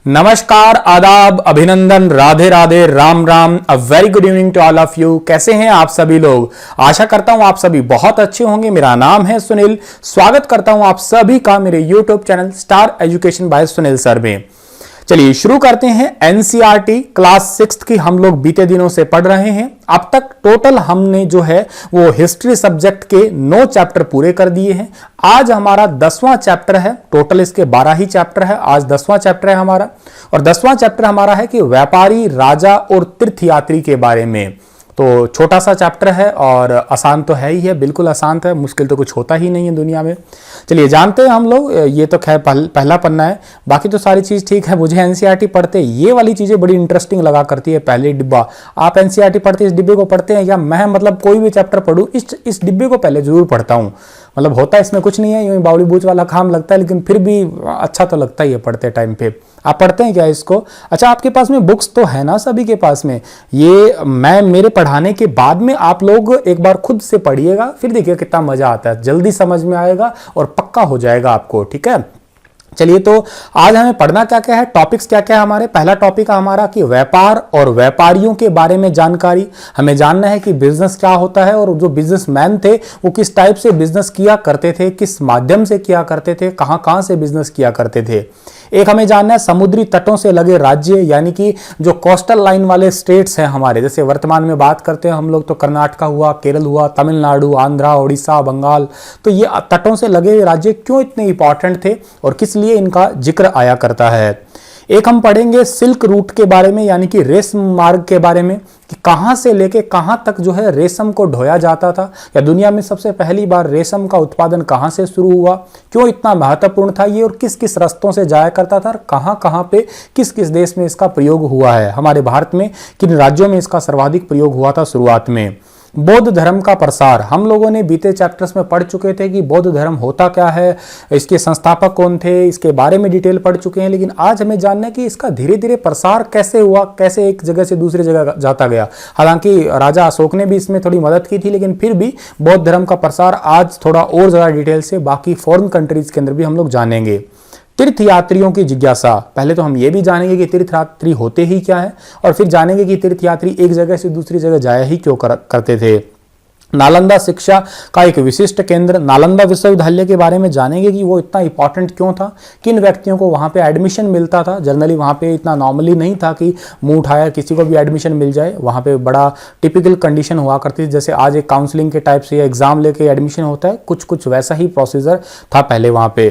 नमस्कार, आदाब, अभिनंदन, Radhe Radhe, Ram Ram, a very good evening to all of you. कैसे हैं आप सभी लोग? आशा करता हूं आप सभी बहुत अच्छे होंगे। मेरा नाम है सुनील। स्वागत करता हूं आप सभी का मेरे YouTube channel star education by Sunil sir में। चलिए शुरू करते हैं। एनसीईआरटी क्लास 6 की हम लोग बीते दिनों से पढ़ रहे हैं। अब तक टोटल हमने जो है वो हिस्ट्री सब्जेक्ट के 9 चैप्टर पूरे कर दिए हैं। आज हमारा 10वां चैप्टर है। टोटल इसके 12 ही चैप्टर है, आज 10वां चैप्टर है हमारा। और 10वां चैप्टर हमारा है कि व्यापारी, राजा और तीर्थयात्री के बारे में। तो छोटा सा चैप्टर है और आसान तो है ही है, बिल्कुल आसान है, मुश्किल तो कुछ होता ही नहीं है दुनिया में। चलिए जानते हैं हम लोग। ये तो खैर पहला पन्ना है, बाकी तो सारी चीज़ ठीक है। मुझे एनसीईआरटी पढ़ते ये वाली चीज़ें बड़ी इंटरेस्टिंग लगा करती है। पहले डिब्बा, आप एनसीईआरटी पढ़ते इस डिब्बे को पढ़ते हैं या मैं मतलब कोई भी चैप्टर पढ़ूँ इस डिब्बे को पहले जरूर पढ़ता हूँ। मतलब होता है इसमें कुछ नहीं है, यूँ बावली बूच वाला काम लगता है, लेकिन फिर भी अच्छा तो लगता ही है पढ़ते टाइम पे। आप पढ़ते हैं क्या इसको? अच्छा, आपके पास में बुक्स तो है ना सभी के पास में? ये मैं मेरे पढ़ाने के बाद में आप लोग एक बार खुद से पढ़िएगा, फिर देखिए कितना मजा आता है, जल्दी समझ में आएगा और पक्का हो जाएगा आपको। ठीक है, चलिए तो आज हमें पढ़ना क्या क्या है, टॉपिक्स क्या क्या है हमारे। पहला टॉपिक है हमारा कि व्यापार और व्यापारियों के बारे में जानकारी। हमें जानना है कि बिजनेस क्या होता है और जो बिजनेसमैन थे वो किस टाइप से बिजनेस किया करते थे, किस माध्यम से किया करते थे, कहाँ कहाँ से बिजनेस किया करते थे। एक हमें जानना है समुद्री तटों से लगे राज्य, यानी कि जो कोस्टल लाइन वाले स्टेट्स हैं हमारे, जैसे वर्तमान में बात करते हैं हम लोग तो कर्नाटका हुआ, केरल हुआ, तमिलनाडु, आंध्रा, उड़ीसा, बंगाल। तो ये तटों से लगे राज्य क्यों इतने इंपॉर्टेंट थे और किस लिए इनका जिक्र आया करता है। एक हम पढ़ेंगे सिल्क रूट के बारे में, यानी कि रेशम मार्ग के बारे में, कि कहां से लेके कहां तक जो है रेशम को ढोया जाता था, या दुनिया में सबसे पहली बार रेशम का उत्पादन कहां से शुरू हुआ, क्यों इतना महत्वपूर्ण था ये और किस किस रास्तों से जाया करता था, कहां कहां पे किस किस देश में इसका प्रयोग हुआ है। हमारे भारत में किन राज्यों में इसका सर्वाधिक प्रयोग हुआ था शुरुआत में। बौद्ध धर्म का प्रसार, हम लोगों ने बीते चैप्टर्स में पढ़ चुके थे कि बौद्ध धर्म होता क्या है, इसके संस्थापक कौन थे, इसके बारे में डिटेल पढ़ चुके हैं। लेकिन आज हमें जानना है कि इसका धीरे धीरे प्रसार कैसे हुआ, कैसे एक जगह से दूसरी जगह जाता गया। हालांकि राजा अशोक ने भी इसमें थोड़ी मदद की थी, लेकिन फिर भी बौद्ध धर्म का प्रसार आज थोड़ा और ज़्यादा डिटेल से बाकी फॉरेन कंट्रीज के अंदर भी हम लोग जानेंगे। तीर्थयात्रियों की जिज्ञासा, पहले तो हम ये भी जानेंगे कि तीर्थयात्री होते ही क्या है, और फिर जानेंगे कि तीर्थयात्री एक जगह से दूसरी जगह जाया ही क्यों करते थे। नालंदा शिक्षा का एक विशिष्ट केंद्र, नालंदा विश्वविद्यालय के बारे में जानेंगे कि वो इतना इंपॉर्टेंट क्यों था, किन व्यक्तियों को वहाँ पे एडमिशन मिलता था। जनरली वहाँ पे इतना नॉर्मली नहीं था कि मुंह उठाया किसी को भी एडमिशन मिल जाए। वहाँ पे बड़ा टिपिकल कंडीशन हुआ करती थी, जैसे आज एक काउंसलिंग के टाइप से एग्जाम लेके एडमिशन होता है, कुछ कुछ वैसा ही प्रोसीजर था पहले वहाँ पे।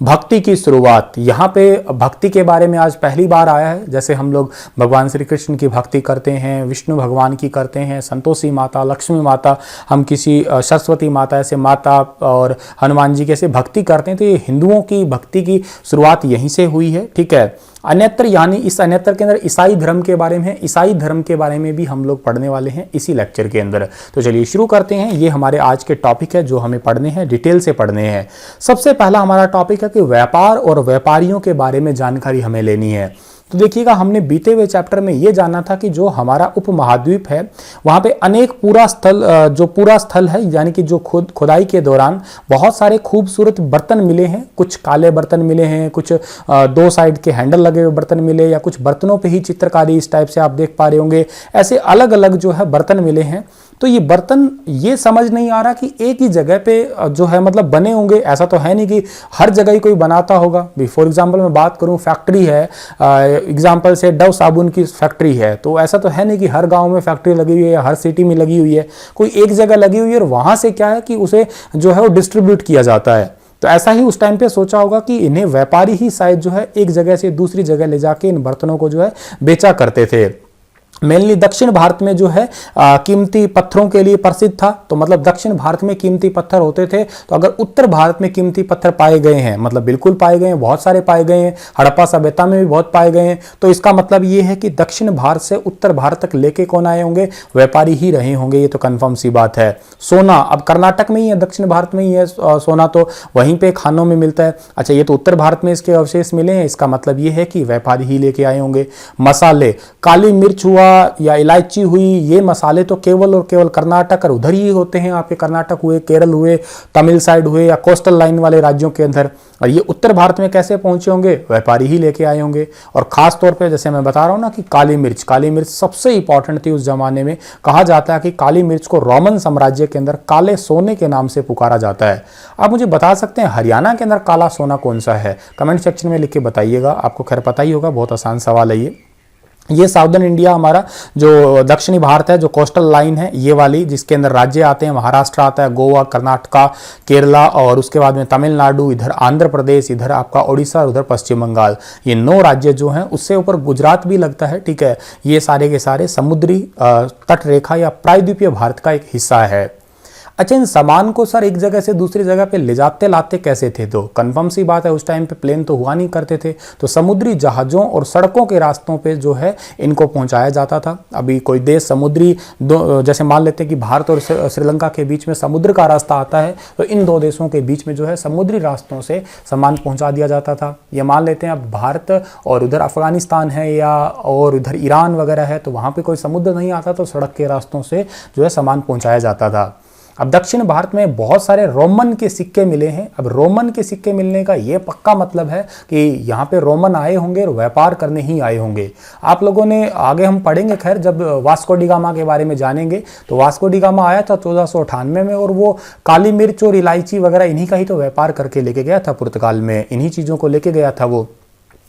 भक्ति की शुरुआत, यहाँ पे भक्ति के बारे में आज पहली बार आया है। जैसे हम लोग भगवान श्री कृष्ण की भक्ति करते हैं, विष्णु भगवान की करते हैं, संतोषी माता, लक्ष्मी माता, हम किसी सरस्वती माता ऐसे माता और हनुमान जी कैसे भक्ति करते हैं, तो ये हिंदुओं की भक्ति की शुरुआत यहीं से हुई है। ठीक है, अन्यत्र, यानी इस अन्यत्र के अंदर ईसाई धर्म के बारे में है। ईसाई धर्म के बारे में भी हम लोग पढ़ने वाले हैं इसी लेक्चर के अंदर। तो चलिए शुरू करते हैं। ये हमारे आज के टॉपिक है जो हमें पढ़ने हैं, डिटेल से पढ़ने हैं। सबसे पहला हमारा टॉपिक है कि व्यापार और व्यापारियों के बारे में जानकारी हमें लेनी है। तो देखिएगा, हमने बीते हुए चैप्टर में ये जाना था कि जो हमारा उपमहाद्वीप है वहाँ पे अनेक पूरा स्थल है, यानी कि जो खुदाई के दौरान बहुत सारे खूबसूरत बर्तन मिले हैं। कुछ काले बर्तन मिले हैं, कुछ 2 साइड के हैंडल लगे हुए बर्तन मिले, या कुछ बर्तनों पे ही चित्रकारी इस टाइप से आप देख पा रहे होंगे। ऐसे अलग अलग जो है बर्तन मिले हैं। तो ये बर्तन, ये समझ नहीं आ रहा कि एक ही जगह पे जो है मतलब बने होंगे, ऐसा तो है नहीं कि हर जगह ही कोई बनाता होगा। फॉर एग्जांपल मैं बात करूं, फैक्ट्री है, एग्जांपल से डव साबुन की फैक्ट्री है, तो ऐसा तो है नहीं कि हर गांव में फैक्ट्री लगी हुई है, हर सिटी में लगी हुई है। कोई एक जगह लगी हुई है और वहां से क्या है कि उसे जो है वो डिस्ट्रीब्यूट किया जाता है। तो ऐसा ही उस टाइम पे सोचा होगा कि इन्हें व्यापारी ही शायद जो है एक जगह से दूसरी जगह ले जाके इन बर्तनों को जो है बेचा करते थे। मेनली दक्षिण भारत में जो है कीमती पत्थरों के लिए प्रसिद्ध था। तो मतलब दक्षिण भारत में कीमती पत्थर होते थे, तो अगर उत्तर भारत में कीमती पत्थर पाए गए हैं, मतलब बिल्कुल पाए गए हैं, बहुत सारे पाए गए हैं, हड़प्पा सभ्यता में भी बहुत पाए गए हैं, तो इसका मतलब ये है कि दक्षिण भारत से उत्तर भारत तक लेके कौन आए होंगे? व्यापारी ही रहे होंगे। ये तो कंफर्म सी बात है। सोना, अब कर्नाटक में ही है, दक्षिण भारत में ही है सोना, तो वहीं पे खानों में मिलता है। अच्छा, ये तो उत्तर भारत में इसके अवशेष मिले हैं, इसका मतलब ये है कि व्यापारी ही लेके आए होंगे। मसाले, काली मिर्च हुआ, या इलायची हुई, ये मसाले तो केवल और केवल कर्नाटक और उधर ही होते हैं, आपके कर्नाटक हुए, केरल हुए, तमिल साइड हुए या कोस्टल लाइन वाले राज्यों के अंदर। और ये उत्तर भारत में कैसे पहुंचे होंगे? व्यापारी ही लेके आए होंगे। और खास तौर पे जैसे मैं बता रहा हूँ ना कि काली मिर्च सबसे इंपॉर्टेंट थी उस जमाने में। कहा जाता है कि काली मिर्च को रोमन साम्राज्य के अंदर काले सोने के नाम से पुकारा जाता है। आप मुझे बता सकते हैं हरियाणा के अंदर काला सोना कौन सा है? कमेंट सेक्शन में लिख के बताइएगा। आपको खैर पता ही होगा, बहुत आसान सवाल है ये साउदर्न इंडिया हमारा जो दक्षिणी भारत है, जो कोस्टल लाइन है ये वाली, जिसके अंदर राज्य आते हैं, महाराष्ट्र आता है, गोवा, कर्नाटका, केरला और उसके बाद में तमिलनाडु, इधर आंध्र प्रदेश, इधर आपका ओडिशा और उधर पश्चिम बंगाल। ये 9 राज्य जो हैं, उससे ऊपर गुजरात भी लगता है। ठीक है, ये सारे के सारे समुद्री तट रेखा या प्रायद्वीपीय भारत का एक हिस्सा है। अच्छा, इन सामान को सर एक जगह से दूसरी जगह पे ले जाते लाते कैसे थे? तो कंफर्म सी बात है, उस टाइम पे प्लेन तो हुआ नहीं करते थे, तो समुद्री जहाज़ों और सड़कों के रास्तों पे जो है इनको पहुंचाया जाता था। अभी कोई देश समुद्री जैसे मान लेते हैं कि भारत और श्रीलंका के बीच में समुद्र का रास्ता आता है, तो इन 2 देशों के बीच में जो है समुद्री रास्तों से सामान पहुँचा दिया जाता था। ये मान लेते हैं अब भारत और उधर अफगानिस्तान है या और उधर ईरान वगैरह है, तो वहाँ पर कोई समुद्र नहीं आता, तो सड़क के रास्तों से जो है सामान पहुँचाया जाता था। अब दक्षिण भारत में बहुत सारे रोमन के सिक्के मिले हैं। अब रोमन के सिक्के मिलने का ये पक्का मतलब है कि यहाँ पे रोमन आए होंगे और व्यापार करने ही आए होंगे। आप लोगों ने आगे हम पढ़ेंगे, खैर जब वास्को डी गामा के बारे में जानेंगे, तो वास्को डी गामा आया था 1498 में और वो काली मिर्च और इलायची वगैरह इन्हीं का ही तो व्यापार करके लेके गया था पुर्तगाल में, इन्हीं चीज़ों को लेके गया था वो।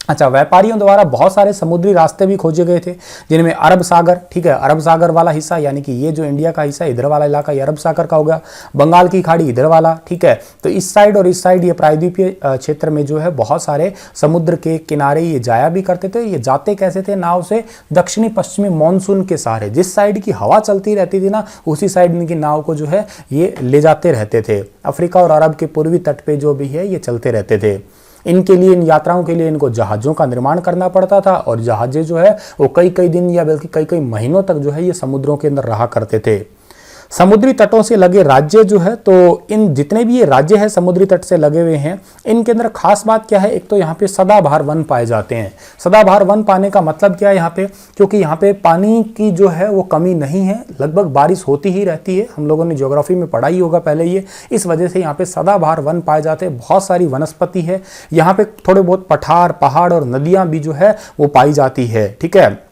अच्छा, व्यापारियों द्वारा बहुत सारे समुद्री रास्ते भी खोजे गए थे, जिनमें अरब सागर, ठीक है, अरब सागर वाला हिस्सा यानी कि ये जो इंडिया का हिस्सा, इधर वाला इलाका ये अरब सागर का हो गया, बंगाल की खाड़ी इधर वाला, ठीक है। तो इस साइड और इस साइड ये प्रायद्वीपीय क्षेत्र में जो है बहुत सारे समुद्र के किनारे ये जाया भी करते थे। ये जाते कैसे थे? नाव से दक्षिणी पश्चिमी मानसून के सहारे, जिस साइड की हवा चलती रहती थी ना, उसी साइड इनकी नाव को जो है ये ले जाते रहते थे। अफ्रीका और अरब के पूर्वी तट पे जो भी है ये चलते रहते थे। इनके लिए, इन यात्राओं के लिए इनको जहाज़ों का निर्माण करना पड़ता था और जहाज़ें जो है वो कई कई दिन या बल्कि कई कई महीनों तक जो है ये समुद्रों के अंदर रहा करते थे। समुद्री तटों से लगे राज्य जो है, तो इन जितने भी ये राज्य है समुद्री तट से लगे हुए हैं, इनके अंदर खास बात क्या है? एक तो यहाँ पे सदाबहार वन पाए जाते हैं। सदाबहार वन पाने का मतलब क्या है यहाँ पे? क्योंकि यहाँ पे पानी की जो है वो कमी नहीं है, लगभग बारिश होती ही रहती है। हम लोगों ने ज्योग्राफी में पढ़ा ही होगा पहले ये, इस वजह से यहाँ पे सदाबहार वन पाए जाते हैं। बहुत सारी वनस्पति है यहाँ पे, थोड़े बहुत पठार, पहाड़ और नदियाँ भी जो है वो पाई जाती है, ठीक है।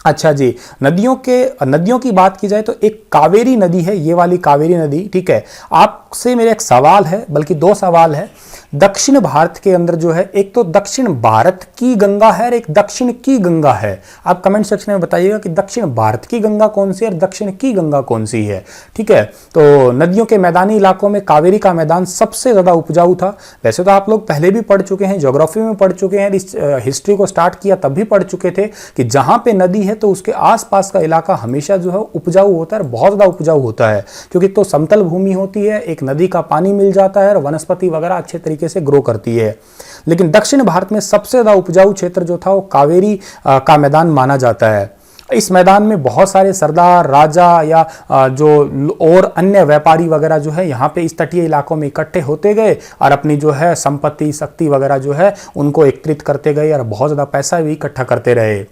अच्छा जी, नदियों की बात की जाए तो एक कावेरी नदी है, ये वाली कावेरी नदी, ठीक है। आपसे मेरा एक सवाल है, बल्कि 2 सवाल है। दक्षिण भारत के अंदर जो है, एक तो दक्षिण भारत की गंगा है और एक दक्षिण की गंगा है। आप कमेंट सेक्शन में बताइएगा कि दक्षिण भारत की गंगा कौन सी है और दक्षिण की गंगा कौन सी है, ठीक है। तो नदियों के मैदानी इलाकों में कावेरी का मैदान सबसे ज्यादा उपजाऊ था। वैसे तो आप लोग पहले भी पढ़ चुके हैं, ज्योग्राफी में पढ़ चुके हैं, इस हिस्ट्री को स्टार्ट किया तब भी पढ़ चुके थे कि जहां पे नदी है तो उसके आसपास का इलाका हमेशा जो है उपजाऊ होता है, बहुत ज्यादा उपजाऊ होता है, क्योंकि तो समतल भूमि होती है, एक नदी का पानी मिल जाता है और वनस्पति वगैरह अच्छे तरीके से ग्रो करती है। लेकिन दक्षिण भारत में सबसे ज्यादा उपजाऊ क्षेत्र जो था वो कावेरी का मैदान माना जाता है। इस मैदान में बहुत सारे सरदार, राजा या जो और अन्य व्यापारी वगैरह जो है यहाँ पे इस तटीय इलाकों में इकट्ठे होते गए और अपनी जो है संपत्ति, शक्ति वगैरह जो है उनको एकत्रित करते गए और बहुत ज़्यादा पैसा भी इकट्ठा करते रहे।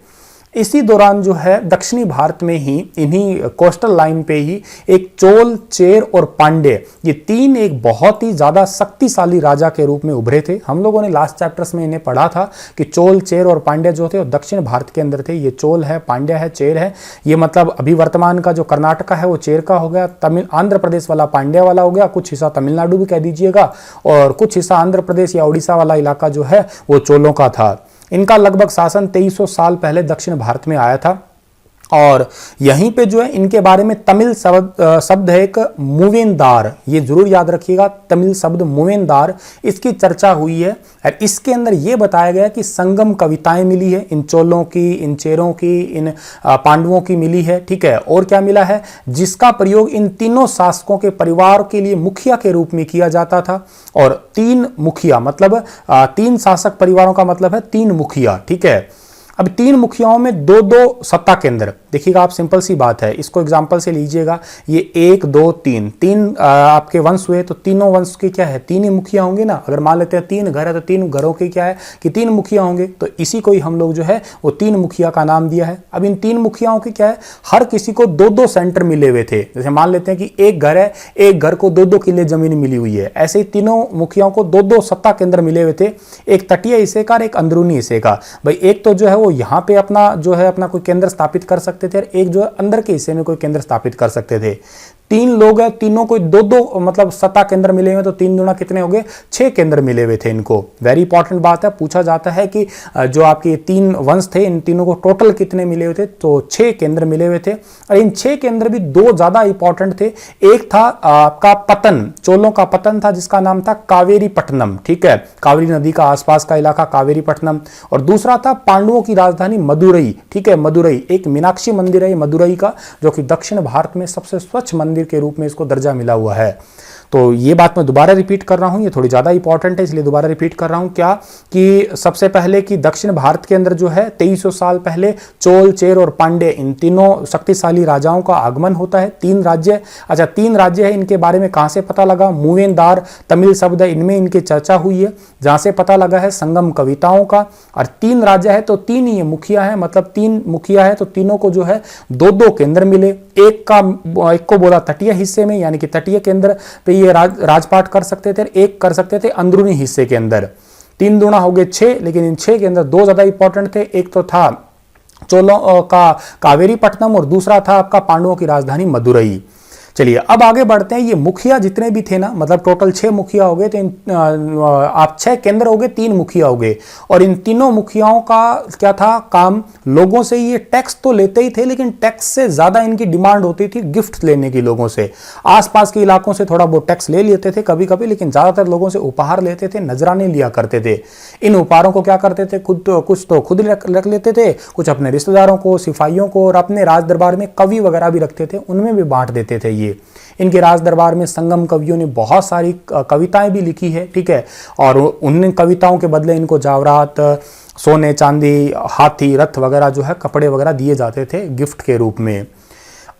इसी दौरान जो है दक्षिणी भारत में ही, इन्हीं कोस्टल लाइन पे ही एक चोल, चेर और पांड्य, ये 3 एक बहुत ही ज़्यादा शक्तिशाली राजा के रूप में उभरे थे। हम लोगों ने लास्ट चैप्टर्स में इन्हें पढ़ा था कि चोल, चेर और पांड्य जो थे वो दक्षिण भारत के अंदर थे। ये चोल है, पांड्य है, चेर है। ये मतलब अभी वर्तमान का जो कर्नाटका है वो चेर का हो गया, आंध्र प्रदेश वाला पांड्य वाला हो गया, कुछ हिस्सा तमिलनाडु भी कह दीजिएगा और कुछ हिस्सा आंध्र प्रदेश या उड़ीसा वाला इलाका जो है वो चोलों का था। इनका लगभग शासन 2300 साल पहले दक्षिण भारत में आया था और यहीं पे जो है इनके बारे में तमिल शब्द है एक मूवेंदार, ये जरूर याद रखिएगा, तमिल शब्द मूवेंदार, इसकी चर्चा हुई है और इसके अंदर ये बताया गया कि संगम कविताएं मिली है, इन चोलों की, इन चेरों की, इन पांडवों की मिली है, ठीक है। और क्या मिला है? जिसका प्रयोग इन तीनों शासकों के परिवार के लिए मुखिया के रूप में किया जाता था। और 3 मुखिया मतलब 3 शासक परिवारों का मतलब है 3 मुखिया, ठीक है। अब 3 मुखियाओं में 2-2 सत्ता केंद्र, देखिएगा आप, सिंपल सी बात है, इसको एग्जांपल से लीजिएगा। ये 1 2 3 3 आपके वंश हुए, तो तीनों वंश के क्या है, 3 ही मुखिया होंगे ना। अगर मान लेते हैं 3 घर है तो 3 घरों के क्या है कि 3 मुखिया होंगे, तो इसी को ही हम लोग जो है वो 3 मुखिया का नाम दिया है। अब इन 3 मुखियाओं के क्या है, हर किसी को 2-2 सेंटर मिले हुए थे। जैसे मान लेते हैं कि एक घर है, एक घर को 2-2 किले जमीन मिली हुई है, ऐसे ही तीनों मुखियाओं को 2-2 सत्ता केंद्र मिले हुए थे, एक तटीय हिस्से का और एक अंदरूनी हिस्से का। भाई एक तो जो है वो यहाँ पे अपना जो है अपना कोई केंद्र स्थापित कर सकते थे, और एक जो है अंदर के हिस्से में कोई केंद्र स्थापित कर सकते थे। 3 लोग हैं, तीनों को 2-2 मतलब सत्ता केंद्र मिले हुए, तो 3 गुना कितने हो गए, 6 केंद्र मिले हुए थे इनको। वेरी इंपॉर्टेंट बात है, पूछा जाता है कि जो आपके 3 वंश थे, इन तीनों को टोटल कितने मिले हुए थे, तो 6 केंद्र मिले हुए थे। और इन 6 केंद्र भी 2 ज्यादा इंपॉर्टेंट थे। एक था आपका पतन, चोलों का पतन था, जिसका नाम था कावेरी पट्टनम, ठीक है, कावेरी नदी का आसपास का इलाका कावेरी पट्टनम। और दूसरा था पांडवों की राजधानी मदुरई, ठीक है, मदुरई। एक मीनाक्षी मंदिर है मदुरई का, जो कि दक्षिण भारत में सबसे स्वच्छ मंदिर के रूप में इसको दर्जा मिला हुआ है। तो ये बात मैं दोबारा रिपीट कर रहा हूं, ये थोड़ी ज्यादा इंपॉर्टेंट है, इसलिए दोबारा रिपीट कर रहा हूं। क्या कि सबसे पहले कि दक्षिण भारत के अंदर जो है 2300 साल पहले चोल, चेर और पांडे, इन तीनों शक्तिशाली राजाओं का आगमन होता है। 3 राज्य, अच्छा 3 राज्य है, इनके बारे में कहां से पता लगा, मूवेंदार तमिल शब्द है, इनमें इनकी चर्चा हुई है, जहां से पता लगा है संगम कविताओं का। और 3 राज्य है तो 3 ही मुखिया है, मतलब 3 मुखिया है तो तीनों को जो है 2-2 केंद्र मिले। एक को बोला तटीय हिस्से में, यानी कि तटीय केंद्र पे ये राजपाट कर सकते थे, एक कर सकते थे अंदरूनी हिस्से के अंदर। 3 दूना हो गए 6, लेकिन इन 6 के अंदर 2 ज्यादा इंपॉर्टेंट थे। एक तो था चोलों का कावेरी पट्टनम, और दूसरा था आपका पांडवों की राजधानी मदुरई। चलिए अब आगे बढ़ते हैं। ये मुखिया जितने भी थे ना, मतलब टोटल 6 मुखिया हो गए, तो आप 6 केंद्र हो गए, 3 मुखिया हो गए। और इन तीनों मुखियाओं का क्या था काम, लोगों से ये टैक्स तो लेते ही थे, लेकिन टैक्स से ज्यादा इनकी डिमांड होती थी गिफ्ट लेने की लोगों से। आसपास के इलाकों से थोड़ा बहुत टैक्स ले लेते थे कभी कभी, लेकिन ज्यादातर लोगों से उपहार लेते थे, नजराने लिया करते थे। इन उपहारों को क्या करते थे, कुछ तो खुद रख लेते थे, कुछ अपने रिश्तेदारों को, सिपाहियों को, और अपने राज दरबार में कवि वगैरह भी रखते थे, उनमें भी बांट देते थे। इनके राज दरबार में संगम कवियों ने बहुत सारी कविताएं भी लिखी है, ठीक है, और उन कविताओं के बदले इनको जावरात, सोने चांदी, हाथी, रथ वगैरह जो है कपड़े वगैरह दिए जाते थे गिफ्ट के रूप में।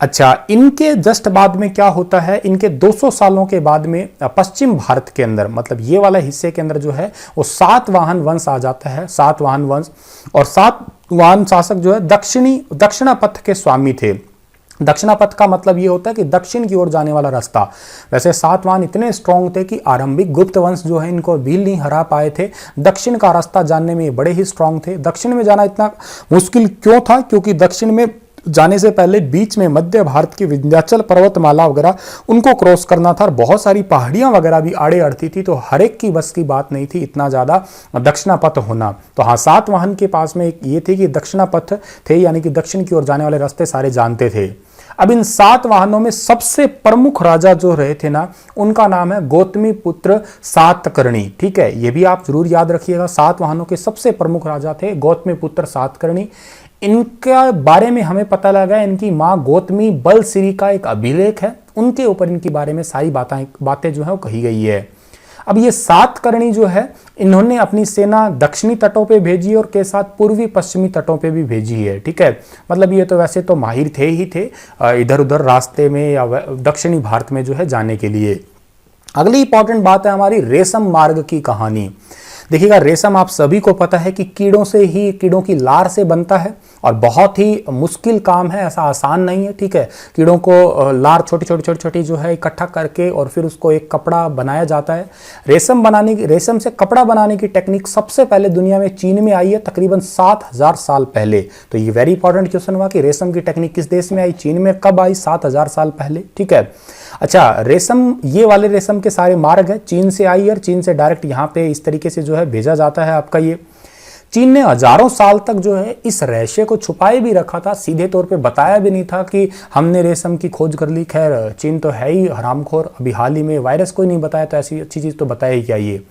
अच्छा, इनके जस्ट बाद में क्या होता है, इनके 200 सालों के बाद में पश्चिम भारत के अंदर, मतलब ये वाला हिस्से के अंदर जो है वो सातवाहन वंश आ जाता है, सातवाहन वंश। और सातवाहन शासक जो है दक्षिणापथ के स्वामी थे। दक्षिणापथ का मतलब ये होता है कि दक्षिण की ओर जाने वाला रास्ता। वैसे सातवाहन इतने स्ट्रॉन्ग थे कि आरंभिक गुप्त वंश जो है इनको भील नहीं हरा पाए थे। दक्षिण का रास्ता जानने में ये बड़े ही स्ट्रॉन्ग थे। दक्षिण में जाना इतना मुश्किल क्यों था, क्योंकि दक्षिण में जाने से पहले बीच में मध्य भारत की विंध्याचल पर्वतमाला वगैरह उनको क्रॉस करना था, और बहुत सारी पहाड़ियां वगैरह भी आड़े अड़ती थी, तो हर एक की बस की बात नहीं थी इतना ज्यादा दक्षिणापथ होना। तो हाँ, सातवाहन के पास में एक ये थी कि दक्षिणापथ थे, यानी कि दक्षिण की ओर जाने वाले रास्ते सारे जानते थे। अब इन 7 वाहनों में सबसे प्रमुख राजा जो रहे थे ना, उनका नाम है गौतमी पुत्र सातकर्णी, ठीक है, ये भी आप जरूर याद रखिएगा। 7 वाहनों के सबसे प्रमुख राजा थे गौतमी पुत्र सातकर्णी। इनका बारे में हमें पता लगा, इनकी मां गौतमी बलसिरी का एक अभिलेख है, उनके ऊपर इनके बारे में सारी बातें जो है वो कही गई है। अब ये सातकर्णी जो है, इन्होंने अपनी सेना दक्षिणी तटों पे भेजी और के साथ पूर्वी पश्चिमी तटों पे भी भेजी है, ठीक है। मतलब ये तो वैसे तो माहिर थे ही थे इधर उधर रास्ते में या दक्षिणी भारत में जो है जाने के लिए। अगली इंपॉर्टेंट बात है हमारी रेशम मार्ग की कहानी। देखिएगा, रेशम आप सभी को पता है कि कीड़ों की लार से बनता है, और बहुत ही मुश्किल काम है, ऐसा आसान नहीं है, ठीक है। कीड़ों को लार छोटी जो है इकट्ठा करके और फिर उसको एक कपड़ा बनाया जाता है। रेशम से कपड़ा बनाने की टेक्निक सबसे पहले दुनिया में चीन में आई है, तकरीबन 7000 साल पहले। तो ये वेरी इंपॉर्टेंट क्वेश्चन हुआ कि रेशम की टेक्निक किस देश में आई, चीन में कब आई, 7000 साल पहले, ठीक है। अच्छा, रेशम, ये वाले रेशम के सारे मार्ग है चीन से आई, और चीन से डायरेक्ट यहाँ पे इस तरीके से जो है भेजा जाता है आपका ये। चीन ने हजारों साल तक जो है इस रहस्य को छुपाए भी रखा था, सीधे तौर पे बताया भी नहीं था कि हमने रेशम की खोज कर ली। खैर, चीन तो है ही हरामखोर, अभी हाल ही में वायरस को ही नहीं बताया, तो ऐसी अच्छी चीज तो बताया ही क्या ये।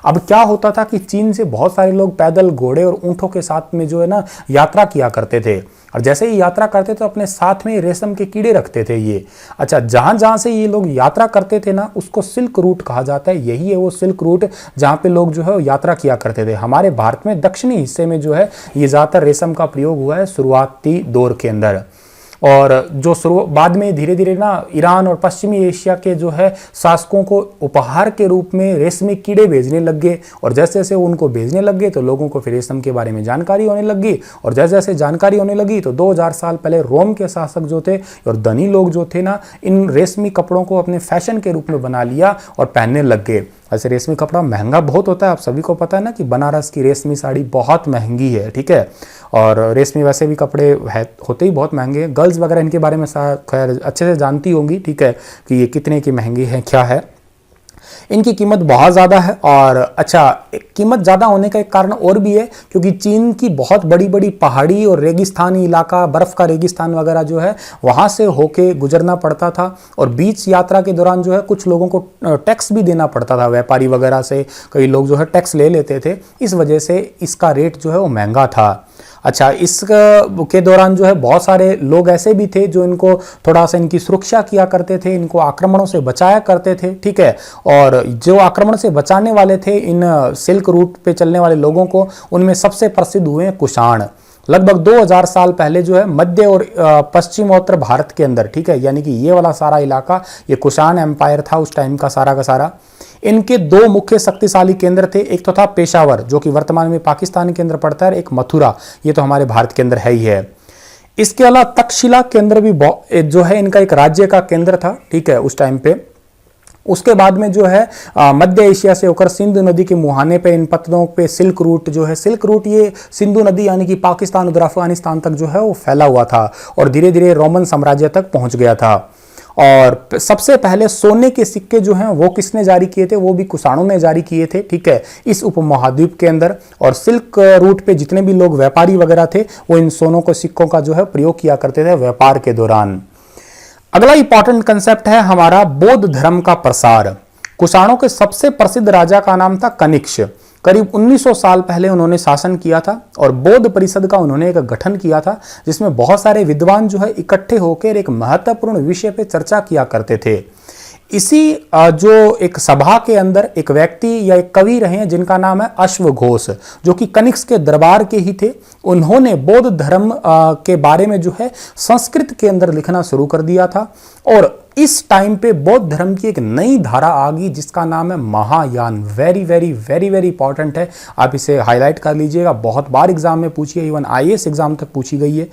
अब क्या होता था कि चीन से बहुत सारे लोग पैदल, घोड़े और ऊंटों के साथ में जो है ना यात्रा किया करते थे, और जैसे ही यात्रा करते तो अपने साथ में रेशम के कीड़े रखते थे ये। अच्छा, जहां जहां से ये लोग यात्रा करते थे ना, उसको सिल्क रूट कहा जाता है। यही है वो सिल्क रूट जहां पे लोग जो है यात्रा किया करते थे। हमारे भारत में दक्षिणी हिस्से में जो है ये ज्यादातर रेशम का प्रयोग हुआ है शुरुआती दौर के अंदर, और जो बाद में धीरे धीरे ना ईरान और पश्चिमी एशिया के जो है शासकों को उपहार के रूप में रेशमी कीड़े भेजने लग गए, और जैसे जैसे उनको भेजने लग गए तो लोगों को फिर रेशम के बारे में जानकारी होने लगी, और जैसे जैसे जानकारी होने लगी तो 2000 साल पहले रोम के शासक जो थे और धनी लोग जो थे ना, इन रेशमी कपड़ों को अपने फैशन के रूप में बना लिया और पहनने लग गए। ऐसे रेशमी कपड़ा महंगा बहुत होता है, आप सभी को पता है ना कि बनारस की रेशमी साड़ी बहुत महंगी है, ठीक है। और रेशमी वैसे भी कपड़े होते ही बहुत महंगे हैं। गर्ल्स वगैरह इनके बारे में खैर अच्छे से जानती होंगी, ठीक है, कि ये कितने की महंगी है, क्या है। इनकी कीमत बहुत ज़्यादा है, और अच्छा, कीमत ज़्यादा होने का एक कारण और भी है, क्योंकि चीन की बहुत बड़ी बड़ी पहाड़ी और रेगिस्तानी इलाका, बर्फ़ का रेगिस्तान वगैरह जो है वहाँ से होके गुजरना पड़ता था, और बीच यात्रा के दौरान जो है कुछ लोगों को टैक्स भी देना पड़ता था, व्यापारी वगैरह से कई लोग जो है टैक्स ले लेते थे, इस वजह से इसका रेट जो है वो महंगा था। अच्छा, इस के दौरान जो है बहुत सारे लोग ऐसे भी थे जो इनको थोड़ा सा इनकी सुरक्षा किया करते थे, इनको आक्रमणों से बचाया करते थे, ठीक है। और जो आक्रमण से बचाने वाले थे इन सिल्क रूट पे चलने वाले लोगों को, उनमें सबसे प्रसिद्ध हुए कुषाण। लगभग 2000 साल पहले जो है मध्य और पश्चिमोत्तर भारत के अंदर, ठीक है, यानी कि ये वाला सारा इलाका ये कुषाण एम्पायर था उस टाइम का सारा। इनके दो मुख्य शक्तिशाली केंद्र थे, एक तो था पेशावर जो कि वर्तमान में पाकिस्तान के अंदर पड़ता है, एक मथुरा, ये तो हमारे भारत के अंदर है ही है। इसके अलावा तक्षशिला केंद्र भी जो है इनका एक राज्य का केंद्र था, ठीक है, उस टाइम पे। उसके बाद में जो है मध्य एशिया से होकर सिंधु नदी के मुहाने पे इन पत्तों पे सिल्क रूट जो है, सिल्क रूट ये सिंधु नदी यानी कि पाकिस्तान और अफगानिस्तान तक जो है वो फैला हुआ था, और धीरे धीरे रोमन साम्राज्य तक पहुंच गया था। और सबसे पहले सोने के सिक्के जो हैं वो किसने जारी किए थे, वो भी कुषाणों ने जारी किए थे, ठीक है, इस उपमहाद्वीप के अंदर। और सिल्क रूट पे जितने भी लोग व्यापारी वगैरह थे वो इन सोनों को सिक्कों का जो है प्रयोग किया करते थे व्यापार के दौरान। अगला इंपॉर्टेंट कंसेप्ट है हमारा बौद्ध धर्म का प्रसार। कुषाणों के सबसे प्रसिद्ध राजा का नाम था कनिष्क। करीब 1900 साल पहले उन्होंने शासन किया था, और बौद्ध परिषद का उन्होंने एक गठन किया था जिसमें बहुत सारे विद्वान जो है इकट्ठे होकर एक महत्वपूर्ण विषय पे चर्चा किया करते थे। इसी जो एक सभा के अंदर एक व्यक्ति या एक कवि रहे हैं जिनका नाम है अश्वघोष, जो कि कनिष्क के दरबार के ही थे। उन्होंने बौद्ध धर्म के बारे में जो है संस्कृत के अंदर लिखना शुरू कर दिया था, और इस टाइम पे बौद्ध धर्म की एक नई धारा आ गई जिसका नाम है Mahayana. Very very very very important है, आप इसे हाईलाइट कर लीजिएगा, बहुत बार एग्जाम में पूछी है, इवन आईएएस एग्जाम तक पूछी गई है।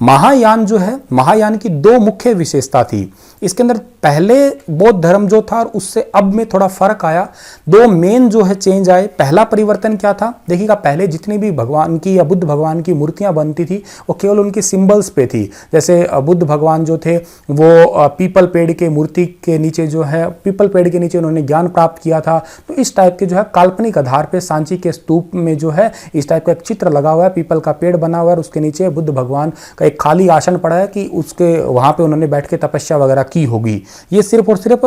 महायान जो है, महायान की दो मुख्य विशेषता थी। इसके अंदर पहले बौद्ध धर्म जो था उससे अब में थोड़ा फर्क आया, दो मेन जो है चेंज आए। पहला परिवर्तन क्या था, देखिएगा, पहले जितनी भी भगवान की या बुद्ध भगवान की मूर्तियां बनती थी वो केवल उनकी सिंबल्स पे थी। जैसे बुद्ध भगवान जो थे वो पीपल पेड़ के मूर्ति के नीचे जो है, पीपल पेड़ के नीचे उन्होंने ज्ञान प्राप्त किया था, तो इस टाइप के जो है काल्पनिक आधार पे सांची के स्तूप में जो है इस टाइप का एक चित्र लगा हुआ है, पीपल का पेड़ बना हुआ है, उसके नीचे बुद्ध भगवान का एक खाली आसन पड़ा है कि उसके वहां पे उन्होंने बैठ के तपस्या वगैरह की होगी। ये सिर्फ और सिर्फ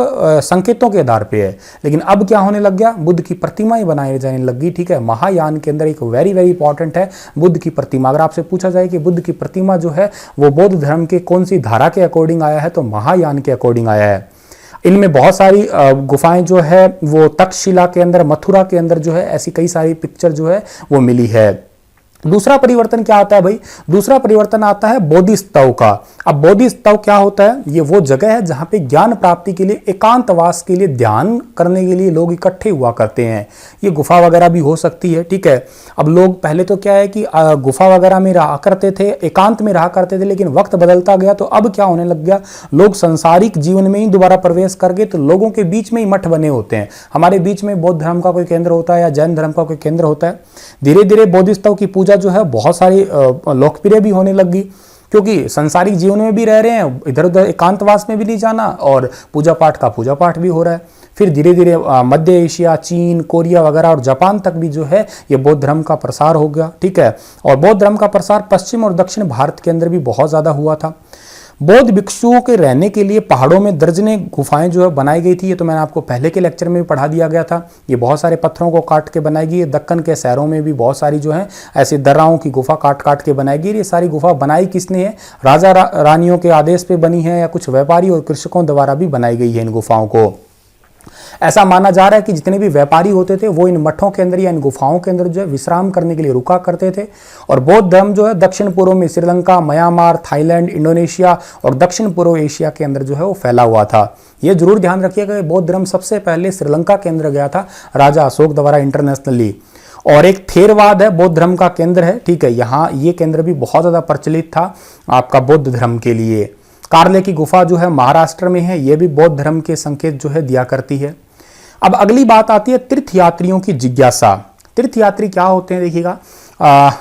संकेतों के आधार पे है। लेकिन अब क्या होने लग गया, बुद्ध की प्रतिमा ही बनाई जाने लगी, ठीक है। महायान के अंदर एक वेरी वेरी इंपॉर्टेंट है बुद्ध की प्रतिमा। अगर आपसे पूछा जाए कि बुद्ध की प्रतिमा जो है वो बौद्ध धर्म के कौन सी धारा के अकॉर्डिंग आया है, तो महायान के अकॉर्डिंग आया है। इनमें बहुत सारी गुफाएं जो है वो तक्षशिला के अंदर, मथुरा के अंदर जो है ऐसी कई सारी पिक्चर जो है वो मिली है। दूसरा परिवर्तन क्या आता है भाई, दूसरा परिवर्तन आता है बोधिस्तव का। अब बोधिस्तव क्या होता है, ये वो जगह है जहां पे ज्ञान प्राप्ति के लिए, एकांतवास के लिए, ध्यान करने के लिए लोग इकट्ठे हुआ करते हैं। ये गुफा वगैरह भी हो सकती है, ठीक है। अब लोग पहले तो क्या है कि गुफा वगैरह में रहा करते थे, एकांत में रहा करते थे, लेकिन वक्त बदलता गया तो अब क्या होने लग गया, लोग सांसारिक जीवन में ही दोबारा प्रवेश कर गए, तो लोगों के बीच में ही मठ बने होते हैं। हमारे बीच में बौद्ध धर्म का कोई केंद्र होता है या जैन धर्म का कोई केंद्र होता है। धीरे धीरे बोधिस्तव की पूजा जो है बहुत सारी लोकप्रिय भी होने लगी, क्योंकि संसारिक जीवन में भी रह रहे हैं, इधर उधर एकांतवास में भी नहीं जाना, और पूजा पाठ का पूजा पाठ भी हो रहा है। फिर धीरे धीरे मध्य एशिया, चीन, कोरिया वगैरह और जापान तक भी जो है ये बौद्ध धर्म का प्रसार हो गया, ठीक है। और बौद्ध धर्म का प्रसार पश्चिम और दक्षिण भारत के अंदर भी बहुत ज़्यादा हुआ था। बौद्ध भिक्षुओं के रहने के लिए पहाड़ों में दर्जनें गुफाएं जो है बनाई गई थी। ये तो मैंने आपको पहले के लेक्चर में भी पढ़ा दिया गया था। ये बहुत सारे पत्थरों को काट के बनाई गई है। दक्कन के शहरों में भी बहुत सारी जो है ऐसी दर्राओं की गुफा काट काट के बनाई गई। ये सारी गुफा बनाई किसने है? राजा रानियों के आदेश पे बनी है या कुछ व्यापारी और कृषकों द्वारा भी बनाई गई है इन गुफाओं को। ऐसा माना जा रहा है कि जितने भी व्यापारी होते थे वो इन मठों के अंदर या इन गुफाओं के अंदर जो है विश्राम करने के लिए रुका करते थे। और बौद्ध धर्म जो है दक्षिण पूर्व में श्रीलंका, म्यांमार, थाईलैंड, इंडोनेशिया और दक्षिण पूर्व एशिया के अंदर जो है वो फैला हुआ था। ये जरूर ध्यान रखिएगा कि बौद्ध धर्म सबसे पहले श्रीलंका के अंदर गया था राजा अशोक द्वारा इंटरनेशनली। और एक थेरवाद है बौद्ध धर्म का केंद्र है, ठीक है। यहाँ ये केंद्र भी बहुत ज्यादा प्रचलित था आपका बौद्ध धर्म के लिए। कार्ले की गुफा जो है महाराष्ट्र में है, ये भी बौद्ध धर्म के संकेत जो है दिया करती है। अब अगली बात आती है तीर्थयात्रियों की जिज्ञासा। तीर्थयात्री क्या होते हैं? देखिएगा,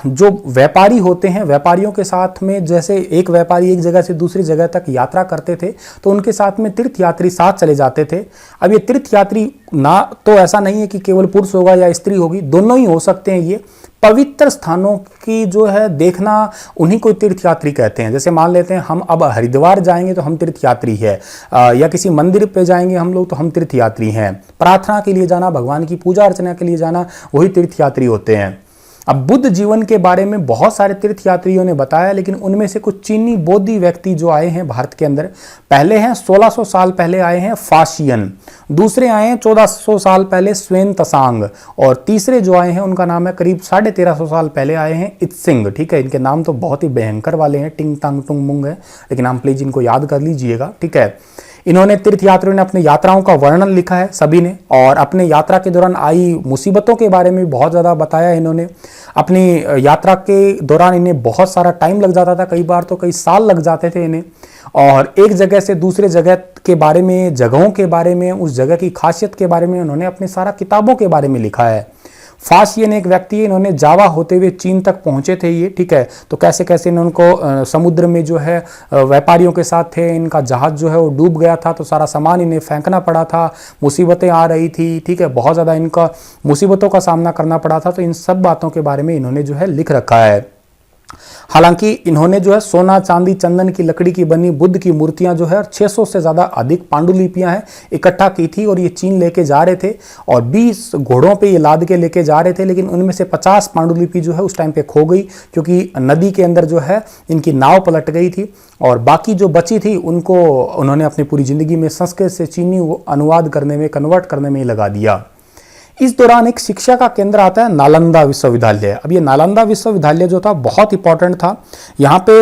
जो व्यापारी होते हैं, व्यापारियों के साथ में जैसे एक व्यापारी एक जगह से दूसरी जगह तक यात्रा करते थे तो उनके साथ में तीर्थयात्री साथ चले जाते थे। अब ये तीर्थयात्री ना तो ऐसा नहीं है कि केवल पुरुष होगा या स्त्री होगी, दोनों ही हो सकते हैं। ये पवित्र स्थानों की जो है देखना, उन्हीं को तीर्थयात्री कहते हैं। जैसे मान लेते हैं हम अब हरिद्वार जाएंगे तो हम तीर्थयात्री है, या किसी मंदिर पे जाएंगे हम लोग तो हम तीर्थयात्री हैं। प्रार्थना के लिए जाना, भगवान की पूजा अर्चना के लिए जाना, वही तीर्थयात्री होते हैं। अब बुद्ध जीवन के बारे में बहुत सारे तीर्थयात्रियों ने बताया, लेकिन उनमें से कुछ चीनी बौद्धी व्यक्ति जो आए हैं भारत के अंदर, पहले हैं 1600 साल पहले आए हैं फाशियन, दूसरे आए हैं 1400 साल पहले स्वेन तसांग, और तीसरे जो आए हैं उनका नाम है करीब 1350 साल पहले आए हैं इत्सिंग। ठीक है, इनके नाम तो बहुत ही भयंकर वाले हैं, टिंग तांग टुंग मुंग है, लेकिन आप प्लीज इनको याद कर लीजिएगा। ठीक है, इन्होंने तीर्थयात्रियों ने अपनी यात्राओं का वर्णन लिखा है सभी ने, और अपने यात्रा के दौरान आई मुसीबतों के बारे में बहुत ज़्यादा बताया इन्होंने। अपनी यात्रा के दौरान इन्हें बहुत सारा टाइम लग जाता था, कई बार तो कई साल लग जाते थे इन्हें, और एक जगह से दूसरे जगह के बारे में, जगहों के बारे में, उस जगह की खासियत के बारे में उन्होंने अपने सारा किताबों के बारे में लिखा है। फाशियन एक व्यक्ति है, इन्होंने जावा होते हुए चीन तक पहुंचे थे ये। ठीक है, तो कैसे कैसे इनको समुद्र में जो है व्यापारियों के साथ थे, इनका जहाज जो है वो डूब गया था तो सारा सामान इन्हें फेंकना पड़ा था, मुसीबतें आ रही थी। ठीक है, बहुत ज़्यादा इनका मुसीबतों का सामना करना पड़ा था, तो इन सब बातों के बारे में इन्होंने जो है लिख रखा है। हालांकि इन्होंने जो है सोना, चांदी, चंदन की लकड़ी की बनी बुद्ध की मूर्तियां जो है 600 से ज़्यादा अधिक पांडुलिपियां हैं इकट्ठा की थी, और ये चीन लेके जा रहे थे, और 20 घोड़ों पे ये लाद के लेके जा रहे थे। लेकिन उनमें से 50 पांडुलिपि जो है उस टाइम पे खो गई, क्योंकि नदी के अंदर जो है इनकी नाव पलट गई थी, और बाकी जो बची थी उनको उन्होंने अपनी पूरी ज़िंदगी में संस्कृत से चीनी अनुवाद करने में, कन्वर्ट करने में लगा दिया। इस दौरान एक शिक्षा का केंद्र आता है नालंदा विश्वविद्यालय। अब ये नालंदा विश्वविद्यालय जो था बहुत इंपॉर्टेंट था। यहाँ पे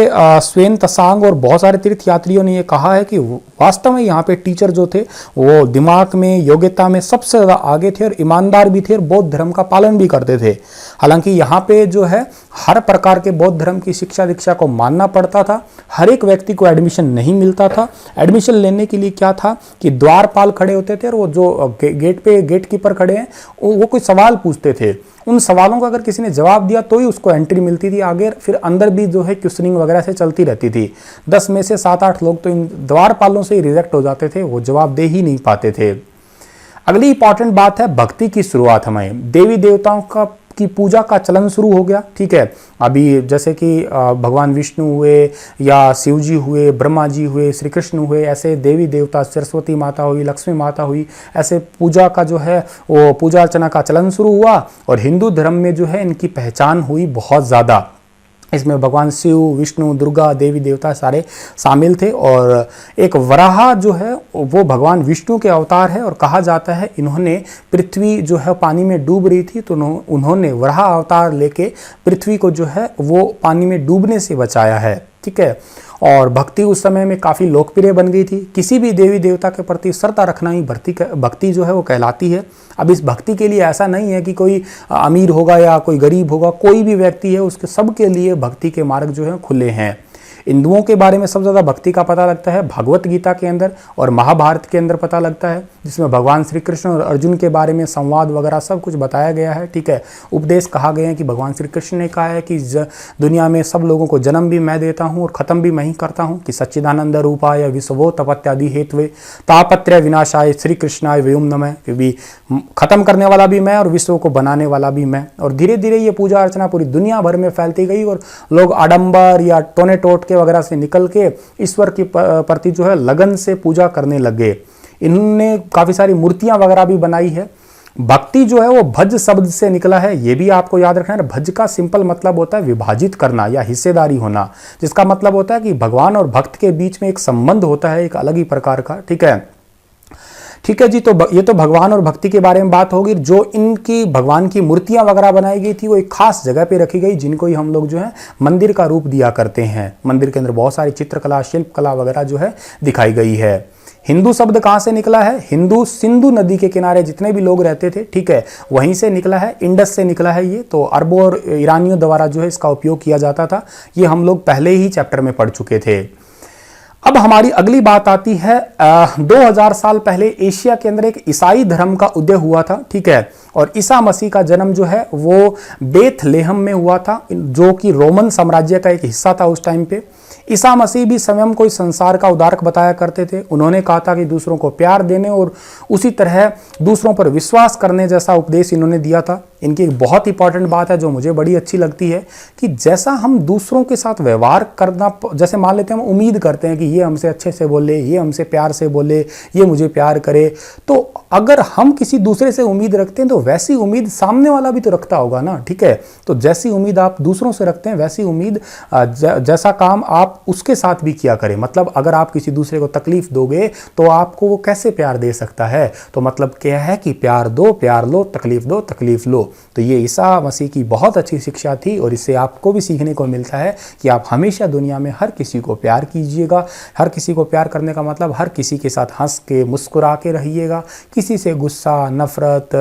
स्वेन तसांग और बहुत सारे तीर्थयात्रियों ने ये कहा है कि वास्तव में यहाँ पे टीचर जो थे वो दिमाग में, योग्यता में सबसे ज़्यादा आगे थे, और ईमानदार भी थे, और बौद्ध धर्म का पालन भी करते थे। हालांकि यहाँ पे जो है हर प्रकार के बौद्ध धर्म की शिक्षा दीक्षा को मानना पड़ता था, हर एक व्यक्ति को एडमिशन नहीं मिलता था। एडमिशन लेने के लिए क्या था कि द्वारपाल खड़े होते थे, और वो जो गेट पे गेट कीपर खड़े हैं वो कोई सवाल पूछते थे, उन सवालों का अगर किसी ने जवाब दिया तो ही उसको एंट्री मिलती थी आगे। फिर अंदर भी जो है क्वेश्चनिंग वगैरह से चलती रहती थी। 10 में से 7-8 लोग तो इन द्वारपालों से ही रिजेक्ट हो जाते थे, वो जवाब दे ही नहीं पाते थे। अगली इंपॉर्टेंट बात है भक्ति की शुरुआत। हमें देवी देवताओं की पूजा का चलन शुरू हो गया। ठीक है, अभी जैसे कि भगवान विष्णु हुए, या शिव जी हुए, ब्रह्मा जी हुए, श्री कृष्ण हुए, ऐसे देवी देवता, सरस्वती माता हुई, लक्ष्मी माता हुई, ऐसे पूजा का जो है वो पूजा अर्चना का चलन शुरू हुआ, और हिंदू धर्म में जो है इनकी पहचान हुई बहुत ज़्यादा। इसमें भगवान शिव, विष्णु, दुर्गा, देवी देवता सारे शामिल थे, और एक वराह जो है वो भगवान विष्णु के अवतार है, और कहा जाता है इन्होंने पृथ्वी जो है पानी में डूब रही थी तो उन्होंने वराह अवतार लेके पृथ्वी को जो है वो पानी में डूबने से बचाया है। ठीक है, और भक्ति उस समय में काफ़ी लोकप्रिय बन गई थी। किसी भी देवी देवता के प्रति श्रद्धा रखना ही भक्ति जो है वो कहलाती है। अब इस भक्ति के लिए ऐसा नहीं है कि कोई अमीर होगा या कोई गरीब होगा, कोई भी व्यक्ति है उसके सबके लिए भक्ति के मार्ग जो है खुले हैं। हिंदुओं के बारे में सबसे ज़्यादा भक्ति का पता लगता है भगवत गीता के अंदर और महाभारत के अंदर पता लगता है, जिसमें भगवान श्री कृष्ण और अर्जुन के बारे में संवाद वगैरह सब कुछ बताया गया है। ठीक है, उपदेश कहा गया है कि भगवान श्री कृष्ण ने कहा है कि दुनिया में सब लोगों को जन्म भी मैं देता हूँ और ख़त्म भी मैं ही करता हूँ, कि सच्चिदानंद रूपाय विश्वो तपत्यादि हेतवे तापत्रय विनाशाय श्री कृष्णाय व्योम नमः, क्योंकि ख़त्म करने वाला भी मैं और विश्व को बनाने वाला भी मैं। और धीरे धीरे ये पूजा अर्चना पूरी दुनिया भर में फैलती गई, और लोग आडंबर या टोने टोट के वगैरह से निकल के ईश्वर के प्रति जो है लगन से पूजा करने लगे। इन्होंने काफ़ी सारी मूर्तियां वगैरह भी बनाई है। भक्ति जो है वो भज शब्द से निकला है, ये भी आपको याद रखना है। भज का सिंपल मतलब होता है विभाजित करना या हिस्सेदारी होना, जिसका मतलब होता है कि भगवान और भक्त के बीच में एक संबंध होता है, एक अलग ही प्रकार का। ठीक है, ठीक है जी। तो ये तो भगवान और भक्ति के बारे में बात होगी। जो इनकी भगवान की मूर्तियां वगैरह बनाई गई थी वो एक खास जगह पे रखी गई, जिनको ही हम लोग जो है मंदिर का रूप दिया करते हैं। मंदिर के अंदर बहुत सारी चित्रकला, शिल्पकला वगैरह जो है दिखाई गई है। हिंदू शब्द कहाँ से निकला है? हिंदू सिंधु नदी के किनारे जितने भी लोग रहते थे, ठीक है, वहीं से निकला है, इंडस से निकला है ये। तो अरबों और ईरानियों द्वारा जो है इसका उपयोग किया जाता था। ये हम लोग पहले ही चैप्टर में पढ़ चुके थे। अब हमारी अगली बात आती है 2000 साल पहले एशिया के अंदर एक ईसाई धर्म का उदय हुआ था। ठीक है, और ईसा मसीह का जन्म जो है वो बेथलेहम में हुआ था, जो कि रोमन साम्राज्य का एक हिस्सा था उस टाइम पे। ईसा मसीह भी स्वयं को इस संसार का उद्धारक बताया करते थे। उन्होंने कहा था कि दूसरों को प्यार देने और उसी तरह दूसरों पर विश्वास करने जैसा उपदेश इन्होंने दिया था। इनकी एक बहुत इंपॉर्टेंट बात है जो मुझे बड़ी अच्छी लगती है कि जैसा हम दूसरों के साथ व्यवहार करना, जैसे मान लेते हैं हम उम्मीद करते हैं कि ये हमसे अच्छे से बोले, ये हमसे प्यार से बोले, ये मुझे प्यार करे, तो अगर हम किसी दूसरे से उम्मीद रखते हैं तो वैसी उम्मीद सामने वाला भी तो रखता होगा ना। ठीक है, तो जैसी उम्मीद आप दूसरों से रखते हैं वैसी उम्मीद जैसा काम आप उसके साथ भी किया करें। मतलब अगर आप किसी दूसरे को तकलीफ दोगे तो आपको वो कैसे प्यार दे सकता है? तो मतलब क्या है कि प्यार दो, प्यार लो, तकलीफ दो, तकलीफ लो। तो ये ईसा मसीह की बहुत अच्छी शिक्षा थी और इससे आपको भी सीखने को मिलता है कि आप हमेशा दुनिया में हर किसी को प्यार कीजिएगा। हर किसी को प्यार करने का मतलब हर किसी के साथ हंस के मुस्कुरा के रहिएगा। किसी से गुस्सा, नफरत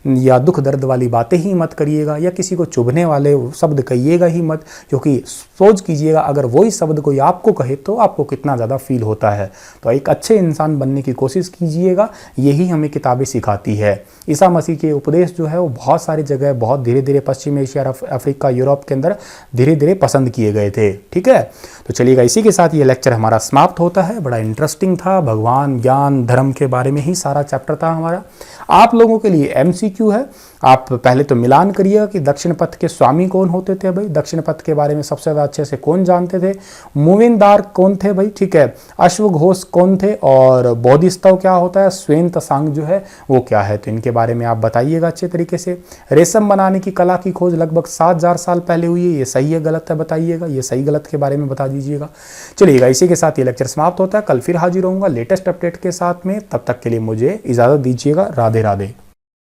या दुख दर्द वाली बातें ही मत करिएगा, या किसी को चुभने वाले शब्द कहिएगा ही मत, क्योंकि सोच कीजिएगा अगर वही शब्द कोई आपको कहे तो आपको कितना ज़्यादा फील होता है। तो एक अच्छे इंसान बनने की कोशिश कीजिएगा, यही हमें किताबें सिखाती है। ईसा मसीह के उपदेश जो है वो बहुत सारी जगह, बहुत धीरे धीरे पश्चिम एशिया, अफ्रीका, यूरोप के अंदर धीरे धीरे पसंद किए गए थे। ठीक है, तो चलिएगा, इसी के साथ ये लेक्चर हमारा समाप्त होता है। बड़ा इंटरेस्टिंग था, भगवान, ज्ञान, धर्म के बारे में ही सारा चैप्टर था हमारा। आप लोगों के लिए MCQ है। आप पहले तो मिलान करिएगा कि दक्षिण पथ के स्वामी कौन होते थे भाई, दक्षिण पथ के बारे में सबसे ज़्यादा अच्छे से कौन जानते थे, मूविनदार कौन थे भाई, ठीक है, अश्वघोष कौन थे, और बोधिस्तव क्या होता है, श्वेन तसांग जो है वो क्या है। तो इनके बारे में आप बताइएगा अच्छे तरीके से। रेशम बनाने की कला की खोज लगभग 7000 साल पहले हुई है, ये सही है गलत है बताइएगा, ये सही गलत के बारे में बता दीजिएगा। चलिएगा, इसी के साथ ये लेक्चर समाप्त होता है। कल फिर हाजिर होऊंगा लेटेस्ट अपडेट के साथ में। तब तक के लिए मुझे इजाज़त दीजिएगा। राधे राधे।